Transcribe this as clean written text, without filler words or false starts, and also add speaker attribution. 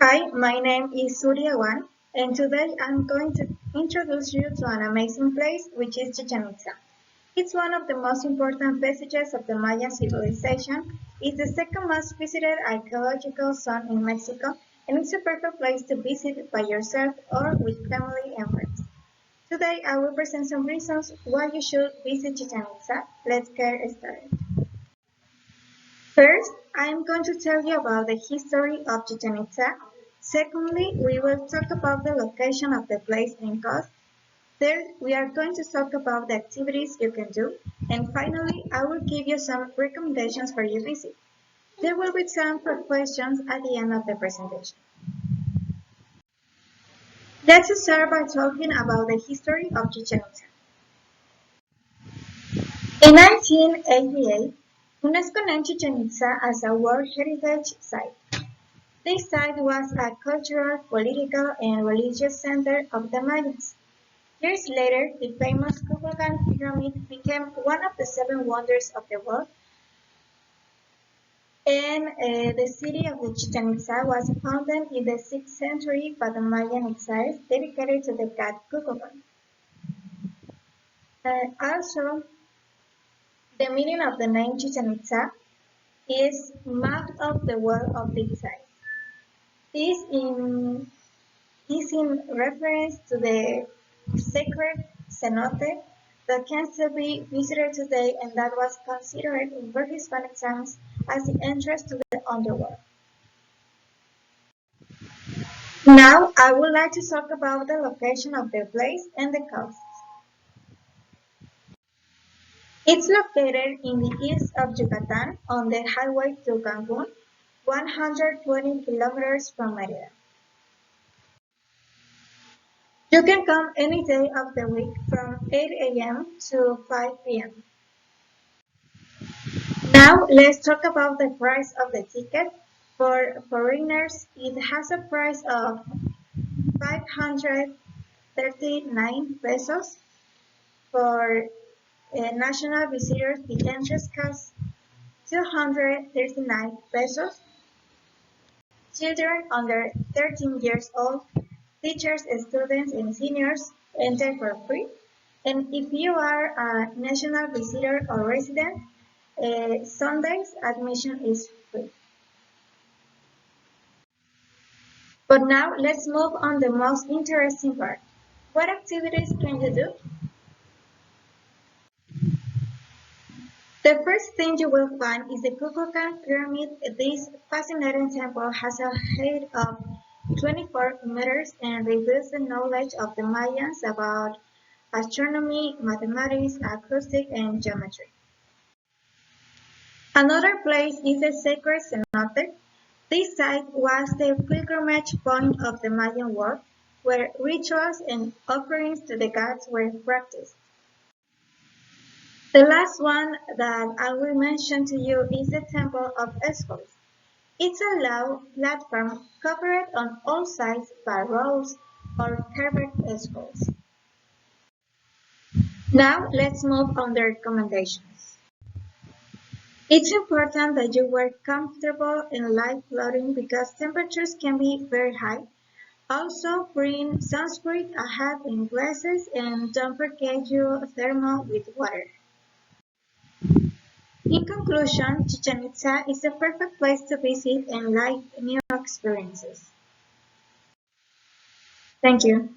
Speaker 1: Hi, my name is Euan, and today I'm going to introduce you to an amazing place, which is Chichen Itza. It's one of the most important vestiges of the Mayan civilization. It's the second most visited archaeological zone in Mexico, and it's a perfect place to visit by yourself or with family and friends. Today I will present some reasons why you should visit Chichen Itza. Let's get started. First, I am going to tell you about the history of Chichen Itza. Secondly, we will talk about the location of the place and cost. Third, we are going to talk about the activities you can do. And finally, I will give you some recommendations for your visit. There will be time for questions at the end of the presentation. Let's start by talking about the history of Chichen Itza. In 1988, UNESCO named Chichen Itza as a World Heritage Site. This site was a cultural, political, and religious center of the Mayans. Years later, the famous Kukulcan pyramid became one of the seven wonders of the world, and the city of the Chichen Itza was founded in the 6th century by the Mayan exiles dedicated to the god Kukulcan. Also, the meaning of the name Chichen Itza is mouth of the well of the site. This is in reference to the sacred cenote that can still be visited today and that was considered in pre-Hispanic times as the entrance to the underworld. Now, I would like to talk about the location of the place and the costs. It's located in the east of Yucatan on the highway to Cancun, 120 kilometers from Merida. You can come any day of the week from 8 a.m. to 5 p.m. Now let's talk about the price of the ticket. For foreigners, it has a price of 539 pesos. For national visitors, the entrance costs 239 pesos. Children under 13 years old, teachers, students, and seniors enter for free. And if you are a national visitor or resident, Sundays admission is free. But now let's move on the most interesting part. What activities can you do? The first thing you will find is the Kukulcan Pyramid. This fascinating temple has a height of 24 meters and reveals the knowledge of the Mayans about astronomy, mathematics, acoustics, and geometry. Another place is the sacred cenote. This site was the pilgrimage point of the Mayan world, where rituals and offerings to the gods were practiced. The last one that I will mention to you is the Temple of Skulls. It's a low platform covered on all sides by rows or carved skulls. Now let's move on the recommendations. It's important that you wear comfortable and light clothing because temperatures can be very high. Also, bring sunscreen, a hat, and glasses, and don't forget your thermal with water. In conclusion, Chichen Itza is the perfect place to visit and live new experiences. Thank you.